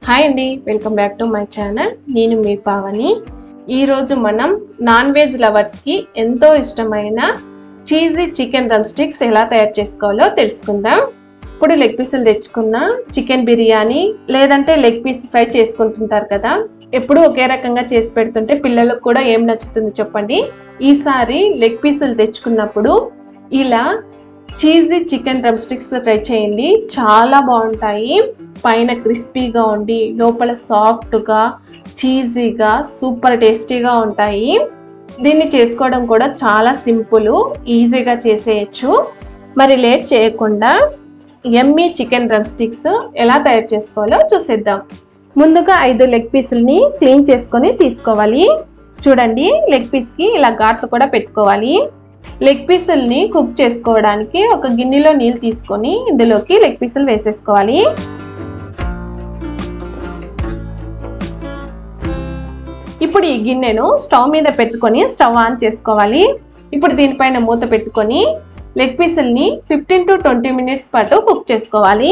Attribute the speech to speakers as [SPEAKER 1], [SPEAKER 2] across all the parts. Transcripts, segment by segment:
[SPEAKER 1] Hi అండి, welcome back to my channel. నేను మీ పావని. ఈరోజు మనం నాన్ వెజ్ లవర్స్కి ఎంతో ఇష్టమైన చీజీ చికెన్ డ్రమ్ స్టిక్స్ ఎలా తయారు చేసుకోవాలో తెలుసుకుందాం. ఇప్పుడు లెగ్ పీసులు తెచ్చుకున్న చికెన్ బిర్యానీ లేదంటే లెగ్ పీస్ ఫ్రై చేసుకుంటుంటారు కదా, ఎప్పుడు ఒకే రకంగా చేసి పెడుతుంటే పిల్లలకు కూడా ఏం నచ్చుతుంది చెప్పండి. ఈసారి లెగ్ పీసులు తెచ్చుకున్నప్పుడు ఇలా cheesy chicken drum sticks try చేయండి, చాలా బాగుంటాయి. పైన క్రిస్పీగా ఉండి లోపల సాఫ్ట్గా చీజీగా సూపర్ టేస్టీగా ఉంటాయి. దీన్ని చేసుకోవడం కూడా చాలా సింపుల్, ఈజీగా చేసేయచ్చు. మరి లేట్ చేయకుండా యమ్మీ చికెన్ డ్రమ్ స్టిక్స్ ఎలా తయారు చేసుకోవాలో చూసేద్దాం. ముందుగా 5 లెగ్ పీసుల్ని క్లీన్ చేసుకొని తీసుకోవాలి. చూడండి, లెగ్ పీస్కి ఇలా ఘాట్లు కూడా పెట్టుకోవాలి. లెగ్ పీసుల్ని కుక్ చేసుకోవడానికి ఒక గిన్నెలో నీళ్ళు తీసుకొని ఇందులోకి లెగ్ పీసులు వేసేసుకోవాలి. ఇప్పుడు ఈ గిన్నెను స్టవ్ మీద పెట్టుకొని స్టవ్ ఆన్ చేసుకోవాలి. ఇప్పుడు దీనిపైన మూత పెట్టుకొని లెగ్ పీసుల్ని 15 to 20 మినిట్స్ పాటు కుక్ చేసుకోవాలి.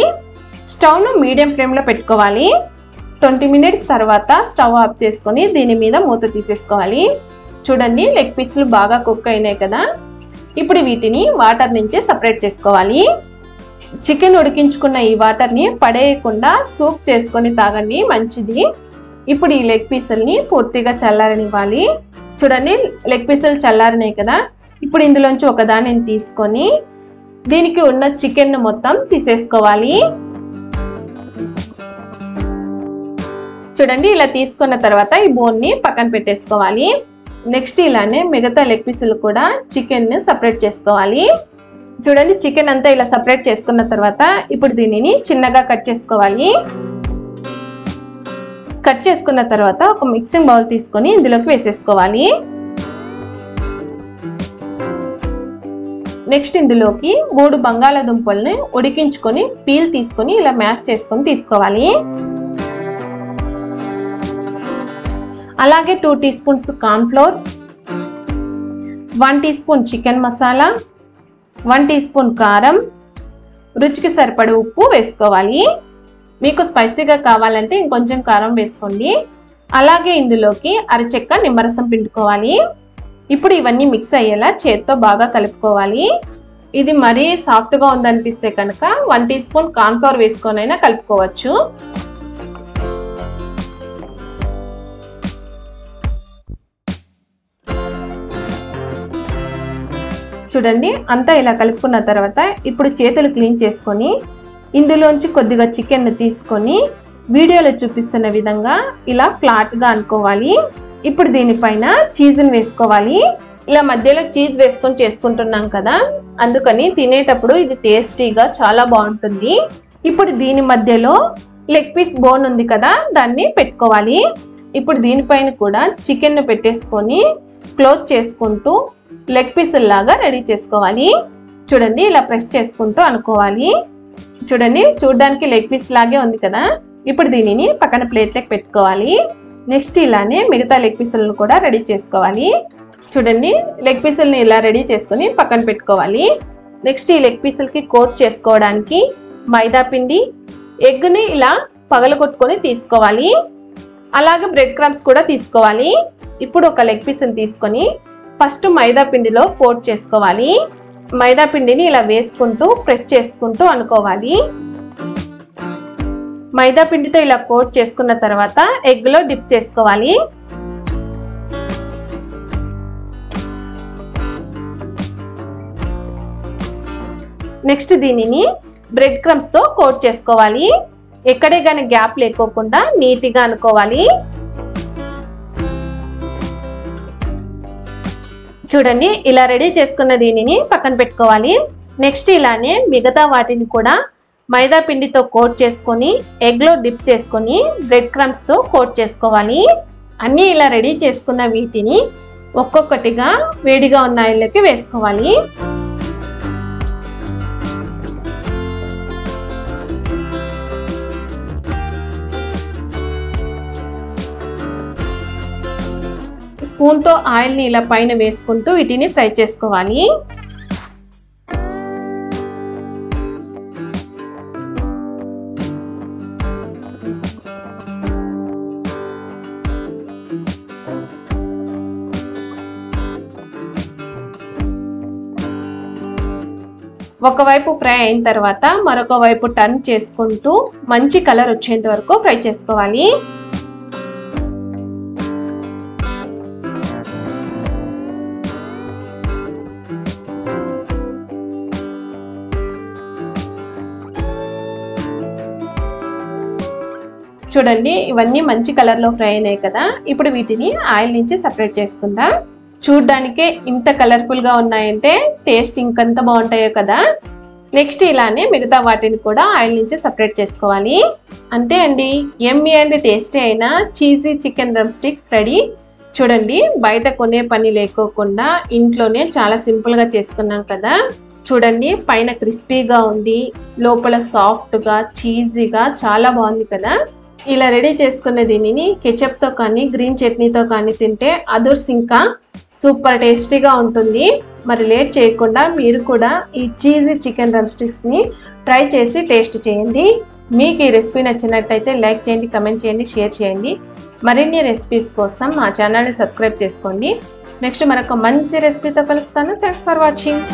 [SPEAKER 1] స్టవ్ను మీడియం ఫ్లేమ్లో పెట్టుకోవాలి. 20 మినిట్స్ తర్వాత స్టవ్ ఆఫ్ చేసుకొని దీని మీద మూత తీసేసుకోవాలి. చూడండి, లెగ్ పీసులు బాగా కుక్ అయినాయి కదా. ఇప్పుడు వీటిని వాటర్ నుంచి సపరేట్ చేసుకోవాలి. చికెన్ ఉడికించుకున్న ఈ వాటర్ని పడేయకుండా సూప్ చేసుకొని తాగండి, మంచిది. ఇప్పుడు ఈ లెగ్ పీసుల్ని పూర్తిగా చల్లారనివ్వాలి. చూడండి, లెగ్ పీసులు చల్లారినాయి కదా. ఇప్పుడు ఇందులోంచి ఒక దానిని తీసుకొని దీనికి ఉన్న చికెన్ మొత్తం తీసేసుకోవాలి. చూడండి, ఇలా తీసుకున్న తర్వాత ఈ బోన్ని పక్కన పెట్టేసుకోవాలి. నెక్స్ట్ ఇలానే మిగతా లెగ్ పీసులు కూడా చికెన్ సపరేట్ చేసుకోవాలి. చూడండి, చికెన్ అంతా ఇలా సపరేట్ చేసుకున్న తర్వాత ఇప్పుడు దీనిని చిన్నగా కట్ చేసుకోవాలి. కట్ చేసుకున్న తర్వాత ఒక మిక్సింగ్ బౌల్ తీసుకొని ఇందులోకి వేసేసుకోవాలి. నెక్స్ట్ ఇందులోకి 3 బంగాళాదుంపల్ని ఉడికించుకొని పీల్ తీసుకొని ఇలా మ్యాష్ చేసుకొని తీసుకోవాలి. అలాగే 2 teaspoons corn flour, 1 teaspoon chicken masala, 1 teaspoon కారం, రుచికి సరిపడే ఉప్పు వేసుకోవాలి. మీకు స్పైసీగా కావాలంటే ఇంకొంచెం కారం వేసుకోండి. అలాగే ఇందులోకి అరచెక్క నిమ్మరసం పిండుకోవాలి. ఇప్పుడు ఇవన్నీ మిక్స్ అయ్యేలా చేత్తో బాగా కలుపుకోవాలి. ఇది మరీ సాఫ్ట్గా ఉందనిపిస్తే కనుక 1 టీ స్పూన్ కార్న్ ఫ్లోర్ వేసుకొనైనా కలుపుకోవచ్చు. చూడండి, అంతా ఇలా కలుపుకున్న తర్వాత ఇప్పుడు చేతులు క్లీన్ చేసుకొని ఇందులోంచి కొద్దిగా చికెన్ తీసుకొని వీడియోలో చూపిస్తున్న విధంగా ఇలా ఫ్లాట్గా అనుకోవాలి. ఇప్పుడు దీనిపైన చీజ్ని వేసుకోవాలి. ఇలా మధ్యలో చీజ్ వేసుకొని చేసుకుంటున్నాం కదా, అందుకని తినేటప్పుడు ఇది టేస్టీగా చాలా బాగుంటుంది. ఇప్పుడు దీని మధ్యలో లెగ్ పీస్ బోన్ ఉంది కదా, దాన్ని పెట్టుకోవాలి. ఇప్పుడు దీనిపైన కూడా చికెన్ పెట్టేసుకొని క్లోజ్ చేసుకుంటూ లెగ్ పీసుల లాగా రెడీ చేసుకోవాలి. చూడండి, ఇలా ప్రెస్ చేసుకుంటూ అనుకోవాలి. చూడండి, చూడడానికి లెగ్ పీస్ లాగే ఉంది కదా. ఇప్పుడు దీనిని పక్కన ప్లేట్లోకి పెట్టుకోవాలి. నెక్స్ట్ ఇలానే మిగతా లెగ్ పీసులను కూడా రెడీ చేసుకోవాలి. చూడండి, లెగ్ పీసుల్ని ఇలా రెడీ చేసుకొని పక్కన పెట్టుకోవాలి. నెక్స్ట్ ఈ లెగ్ పీసులకి కోట్ చేసుకోవడానికి మైదా పిండి, ఎగ్ని ఇలా పగలగొట్టుకొని తీసుకోవాలి. అలాగే బ్రెడ్ క్రమ్స్ కూడా తీసుకోవాలి. ఇప్పుడు ఒక లెగ్ పీస్ని తీసుకొని ఫస్ట్ మైదా పిండిలో కోట్ చేసుకోవాలి. మైదా పిండిని ఇలా వేసుకుంటూ ప్రెస్ చేసుకుంటూ అనుకోవాలి. మైదా పిండితో ఇలా కోట్ చేసుకున్న తర్వాత ఎగ్లో డిప్ చేసుకోవాలి. నెక్స్ట్ దీనిని బ్రెడ్ క్రమ్స్తో కోట్ చేసుకోవాలి. ఎక్కడే కానీ గ్యాప్ లేకోకుండా నీట్గా అనుకోవాలి. చూడండి, ఇలా రెడీ చేసుకున్న దీనిని పక్కన పెట్టుకోవాలి. నెక్స్ట్ ఇలానే మిగతా వాటిని కూడా మైదా పిండితో కోట్ చేసుకొని ఎగ్లో డిప్ చేసుకొని బ్రెడ్ క్రమ్స్తో కోట్ చేసుకోవాలి. అన్నీ ఇలా రెడీ చేసుకున్న వీటిని ఒక్కొక్కటిగా వేడిగా ఉన్న ఆయిల్లోకి వేసుకోవాలి. స్పూన్తో ఆయిల్ని ఇలా పైన వేసుకుంటూ వీటిని ఫ్రై చేసుకోవాలి. ఒకవైపు ఫ్రై అయిన తర్వాత మరొక వైపు టర్న్ చేసుకుంటూ మంచి కలర్ వచ్చేంత వరకు ఫ్రై చేసుకోవాలి. చూడండి ఇవన్నీ మంచి కలర్లో ఫ్రై అయినాయి కదా. ఇప్పుడు వీటిని ఆయిల్ నుంచి సపరేట్ చేసుకుందాం. చూడ్డానికే ఇంత కలర్ఫుల్గా ఉన్నాయంటే టేస్ట్ ఇంకంత బాగుంటాయో కదా. నెక్స్ట్ ఇలానే మిగతా వాటిని కూడా ఆయిల్ నుంచి సపరేట్ చేసుకోవాలి. అంతే అండి, యమ్మీ అండ్ టేస్టీ అయిన cheesy chicken drum sticks ready. చూడండి బయట కొనే పని లేకోకుండా ఇంట్లోనే చాలా సింపుల్గా చేసుకున్నాం కదా. చూడండి పైన క్రిస్పీగా ఉంది, లోపల సాఫ్ట్గా చీజీగా చాలా బాగుంది కదా. ఇలా రెడీ చేసుకున్న దీనిని కెచప్తో కానీ గ్రీన్ చట్నీతో కానీ తింటే అదుర్స్ ఇంకా సూపర్ టేస్టీగా ఉంటుంది. మరి లేట్ చేయకుండా మీరు కూడా ఈ చీజీ చికెన్ డ్రమ్ స్టిక్స్ని ట్రై చేసి టేస్ట్ చేయండి. మీకు ఈ రెసిపీ నచ్చినట్టయితే లైక్ చేయండి, కమెంట్ చేయండి, షేర్ చేయండి. మరిన్ని రెసిపీస్ కోసం మా ఛానల్ని సబ్స్క్రైబ్ చేసుకోండి. నెక్స్ట్ మరొక మంచి రెసిపీతో కలుస్తాను. Thanks for watching.